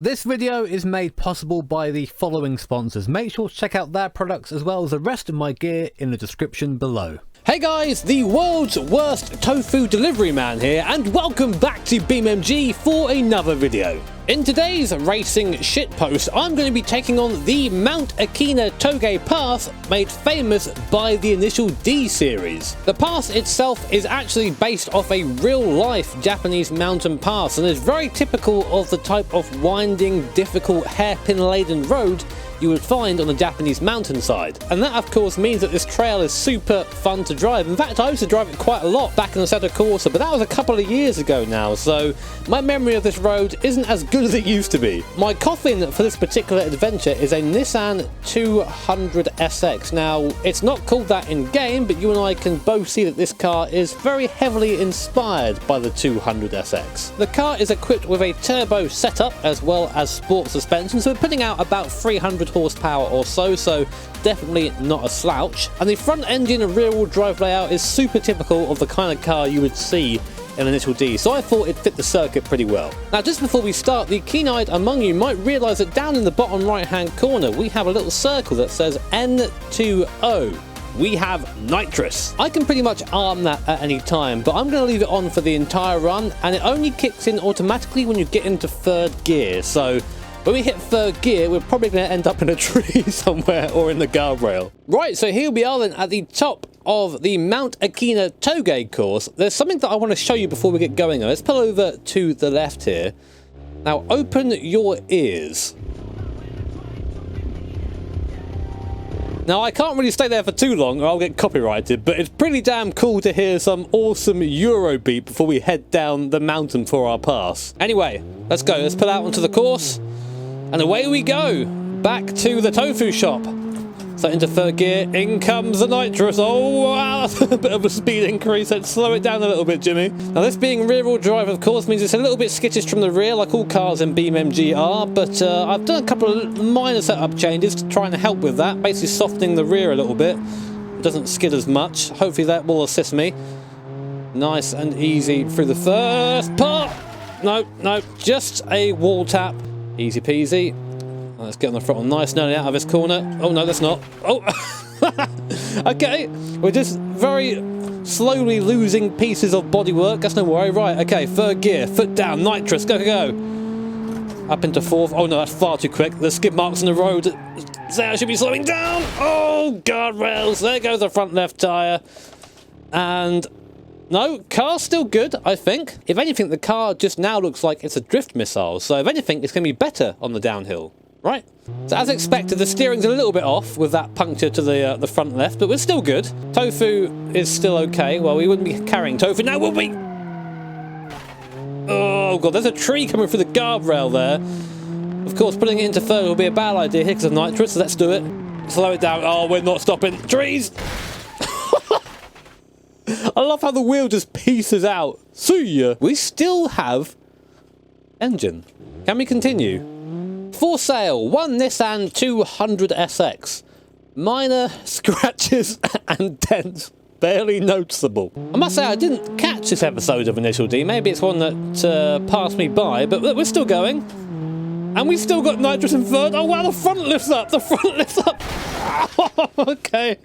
This video is made possible by the following sponsors. Make sure to check out their products as well as the rest of my gear in the description below. Hey guys, the world's worst tofu delivery man here, and welcome back to BeamNG for another video. In today's racing shitpost, I'm going to be taking on the Mount Akina Toge Pass, made famous by the initial D series. The pass itself is actually based off a real-life Japanese mountain pass, and is very typical of the type of winding, difficult, hairpin-laden road you would find on the Japanese mountainside. And that of course means that this trail is super fun to drive. In fact, I used to drive it quite a lot back in the Nakazato course, but that was a couple of years ago now, so my memory of this road isn't as good as it used to be. My coffin for this particular adventure is a Nissan 200SX. Now, it's not called that in game, but you and I can both see that this car is very heavily inspired by the 200SX. The car is equipped with a turbo setup as well as sport suspension, so we're putting out about 300 horsepower or so definitely not a slouch. And the front engine and rear wheel drive layout is super typical of the kind of car you would see in an initial D, so I thought it fit the circuit pretty well. Now, just before we start, the keen-eyed among you might realise that down in the bottom right hand corner we have a little circle that says N2O. We have nitrous. I can pretty much arm that at any time, but I'm going to leave it on for the entire run, and it only kicks in automatically when you get into third gear, so when we hit third gear, we're probably going to end up in a tree somewhere or in the guardrail. Right, so here we are then at the top of the Mount Akina Toge course. There's something that I want to show you before we get going. Let's pull over to the left here. Now, open your ears. Now, I can't really stay there for too long or I'll get copyrighted, but it's pretty damn cool to hear some awesome Eurobeat before we head down the mountain for our pass. Anyway, let's go. Let's pull out onto the course. And away we go, back to the tofu shop. So into third gear, in comes the nitrous. Oh wow, that's a bit of a speed increase. Let's slow it down a little bit, Jimmy. Now this being rear wheel drive, of course, means it's a little bit skittish from the rear, like all cars in BeamNG are, but I've done a couple of minor setup changes to try and help with that, basically softening the rear a little bit. It doesn't skid as much. Hopefully that will assist me. Nice and easy through the first part. No, just a wall tap. Easy peasy. Let's get on the throttle nice and early out of this corner. Oh no, that's not. Oh, okay. We're just very slowly losing pieces of bodywork. That's no worry. Right, okay, third gear, foot down, nitrous, go, go, go. Up into fourth. Oh no, that's far too quick. The skid marks on the road. So I should be slowing down. Oh, guardrails. There goes the front left tyre. And no, car's still good, I think. If anything, the car just now looks like it's a drift missile. So if anything, it's going to be better on the downhill. Right, so as expected, the steering's a little bit off with that puncture to the front left, but we're still good. Tofu is still okay. Well, we wouldn't be carrying tofu now, would we? Oh god, there's a tree coming through the guardrail there. Of course, putting it into third will be a bad idea here because of nitrous, so let's do it. Slow it down. Oh, we're not stopping. Trees! I love how the wheel just pieces out. See ya! We still have engine. Can we continue? For sale, one Nissan 200SX. Minor scratches and dents, barely noticeable. I must say I didn't catch this episode of Initial D. Maybe it's one that passed me by, but we're still going. And we've still got nitrous in third. Oh wow, the front lifts up, the front lifts up. Okay.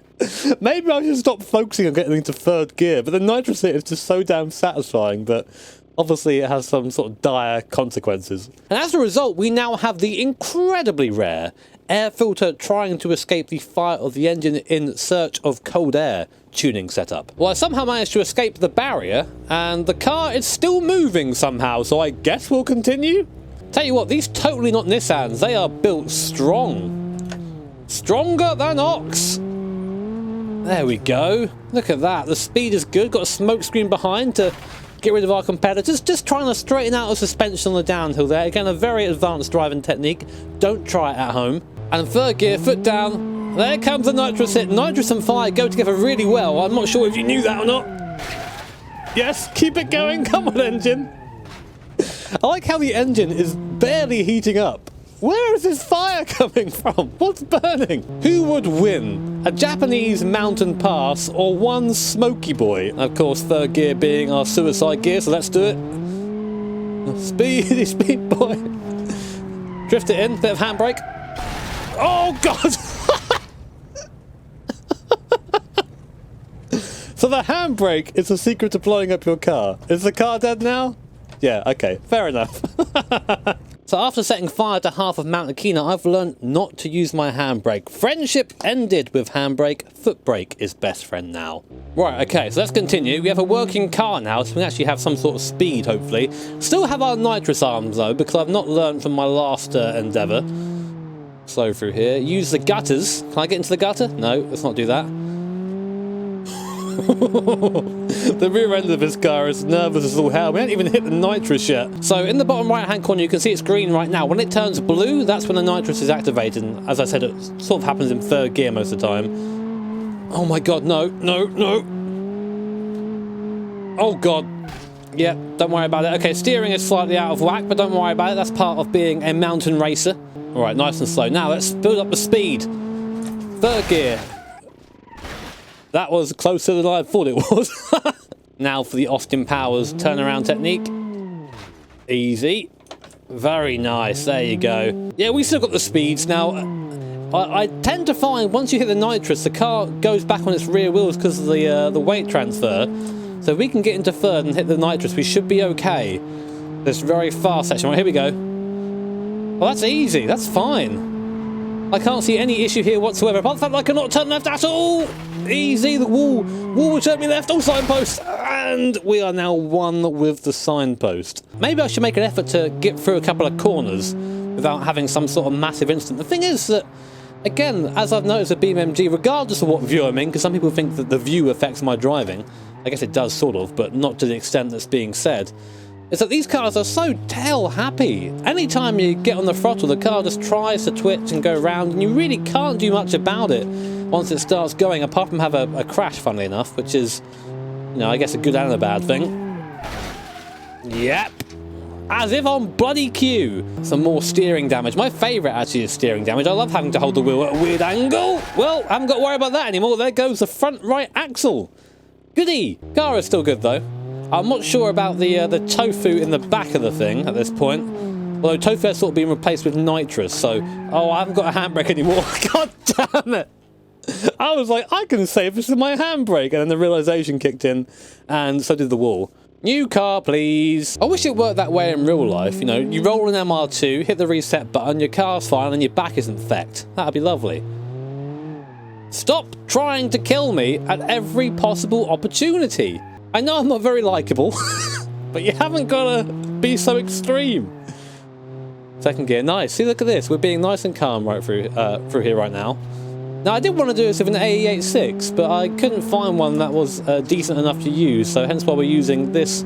Maybe I should stop focusing on getting into third gear, but the nitrous hit is just so damn satisfying, but obviously it has some sort of dire consequences. And as a result, we now have the incredibly rare air filter trying to escape the fire of the engine in search of cold air tuning setup. Well, I somehow managed to escape the barrier, and the car is still moving somehow, so I guess we'll continue? Tell you what, these totally not Nissans, they are built strong. Stronger than Ox. There we go. Look at that, the speed is good, got a smoke screen behind to get rid of our competitors. Just trying to straighten out a suspension on the downhill there. Again, a very advanced driving technique. Don't try it at home. And third gear, foot down. There comes the nitrous hit. Nitrous and fire go together really well. I'm not sure if you knew that or not. Yes, keep it going. Come on, engine. I like how the engine is barely heating up. Where is this fire coming from? What's burning? Who would win? A Japanese mountain pass or one smoky boy? Of course, third gear being our suicide gear, so let's do it. Speedy, speed boy. Drift it in, bit of handbrake. Oh, God! So the handbrake is the secret to blowing up your car. Is the car dead now? Yeah, okay, fair enough. So after setting fire to half of Mount Akina, I've learned not to use my handbrake. Friendship ended with handbrake. Foot brake is best friend now. Right, okay, so let's continue. We have a working car now, so we actually have some sort of speed, hopefully. Still have our nitrous arms, though, because I've not learned from my last endeavour. Slow through here. Use the gutters. Can I get into the gutter? No, let's not do that. The rear end of this car is nervous as all hell. We haven't even hit the nitrous yet. So in the bottom right hand corner you can see it's green right now. When it turns blue, that's when the nitrous is activated. And as I said, it sort of happens in third gear most of the time. Oh my god, no, no, no. Oh god. Yeah, don't worry about it. Okay, steering is slightly out of whack, but don't worry about it. That's part of being a mountain racer. Alright, nice and slow. Now let's build up the speed. Third gear. That was closer than I thought it was. Now for the Austin Powers turnaround technique. Easy. Very nice. There you go. Yeah, we still got the speeds. Now, I tend to find once you hit the nitrous, the car goes back on its rear wheels because of the weight transfer. So if we can get into third and hit the nitrous, we should be okay. This very fast section. Right, here we go. Well, that's easy. That's fine. I can't see any issue here whatsoever. Apart from the fact I cannot turn left at all. Easy, the wall will turn me left. Oh, signpost. And we are now one with the signpost. Maybe I should make an effort to get through a couple of corners without having some sort of massive incident. The thing is that, again, as I've noticed with BeamNG, regardless of what view I'm in, because some people think that the view affects my driving, I guess it does sort of, but not to the extent that's being said, is that these cars are so tail happy. Anytime you get on the throttle, the car just tries to twitch and go round, and you really can't do much about it once it starts going, apart from have a crash, funnily enough, which is, you know, I guess a good and a bad thing. Yep. As if on bloody cue. Some more steering damage. My favourite, actually, is steering damage. I love having to hold the wheel at a weird angle. Well, I haven't got to worry about that anymore. There goes the front right axle. Goody. Car is still good, though. I'm not sure about the tofu in the back of the thing at this point. Although tofu has sort of been replaced with nitrous, so... Oh, I haven't got a handbrake anymore. God damn it! I was like, I can save this with my handbrake, and then the realisation kicked in, and so did the wall. New car, please. I wish it worked that way in real life. You know, you roll an MR2, hit the reset button, your car's fine, and your back isn't fecked. That'd be lovely. Stop trying to kill me at every possible opportunity. I know I'm not very likeable, but you haven't got to be so extreme. Second gear, nice. See, look at this. We're being nice and calm right through here right now. Now, I did want to do this with an AE86, but I couldn't find one that was decent enough to use, so hence why we're using this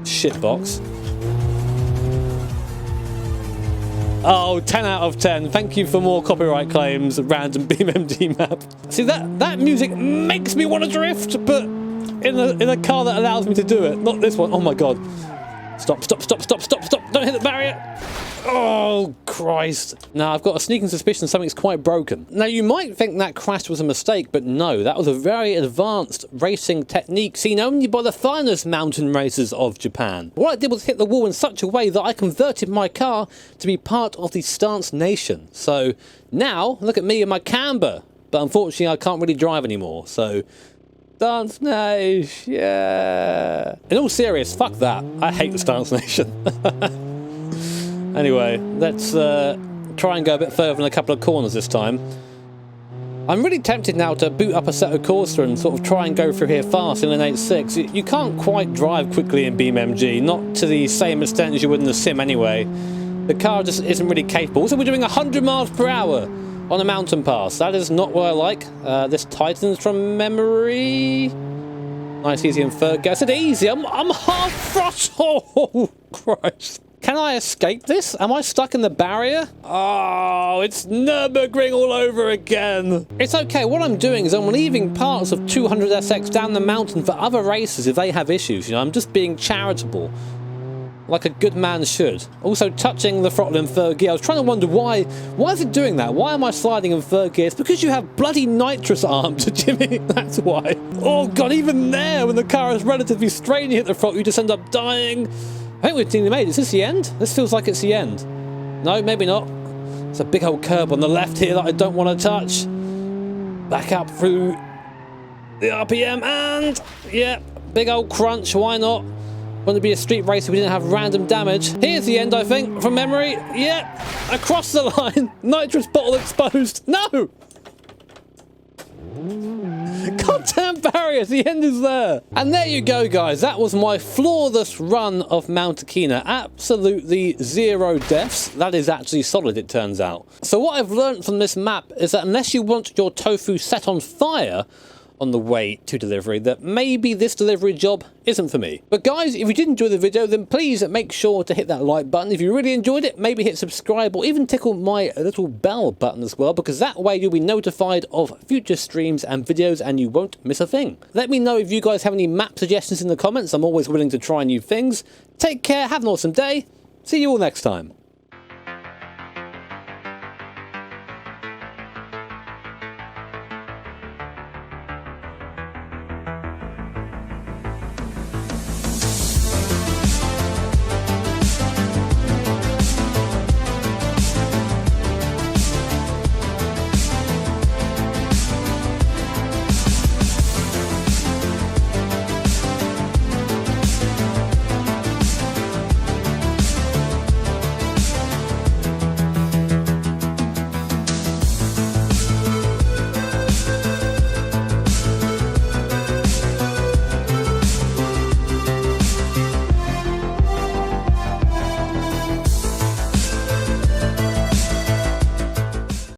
shitbox. Oh, 10 out of 10. Thank you for more copyright claims, random BeamNG map. See, that music makes me want to drift, but in a car that allows me to do it. Not this one. Oh my god. Stop, stop, stop, stop, stop, stop. Don't hit the barrier. Oh, Christ. Now, I've got a sneaking suspicion something's quite broken. Now, you might think that crash was a mistake, but no, that was a very advanced racing technique seen only by the finest mountain racers of Japan. What I did was hit the wall in such a way that I converted my car to be part of the Stance Nation. So, now, look at me and my camber. But unfortunately, I can't really drive anymore, so... Stance Nation, yeah. In all serious, fuck that. I hate the Stance Nation. Anyway, let's try and go a bit further in a couple of corners this time. I'm really tempted now to boot up a Assetto Corsa and sort of try and go through here fast in an 8.6. You can't quite drive quickly in BeamNG, not to the same extent as you would in the sim anyway. The car just isn't really capable. So we're doing 100 miles per hour on a mountain pass. That is not what I like. This tightens from memory. Nice, easy and third gear. I said easy. I'm half throttle. Oh, Christ. Can I escape this? Am I stuck in the barrier? Oh, it's Nürburgring all over again. It's okay. What I'm doing is I'm leaving parts of 200SX down the mountain for other racers if they have issues. You know, I'm just being charitable. Like a good man should. Also touching the throttle in third gear. I was trying to wonder why is it doing that? Why am I sliding in third gear? It's because you have bloody nitrous arms, Jimmy. That's why. Oh god, even there, when the car is relatively straight and you hit the throttle, you just end up dying. I think we've nearly made it. Is this the end? This feels like it's the end. No, maybe not. There's a big old curb on the left here that I don't want to touch. Back up through the RPM and, yeah, big old crunch, why not? Wouldn't be a street race if we didn't have random damage. Here's the end, I think, from memory. Yeah, across the line. Nitrous bottle exposed. No! Goddamn barriers, the end is there. And there you go, guys. That was my flawless run of Mount Akina. Absolutely 0 deaths. That is actually solid, it turns out. So what I've learned from this map is that unless you want your tofu set on fire on the way to delivery, that maybe this delivery job isn't for me. But guys, if you did enjoy the video, then please make sure to hit that like button. If you really enjoyed it, maybe hit subscribe or even tickle my little bell button as well, because that way you'll be notified of future streams and videos and you won't miss a thing. Let me know if you guys have any map suggestions in the comments. I'm always willing to try new things. Take care, have an awesome day. See you all next time.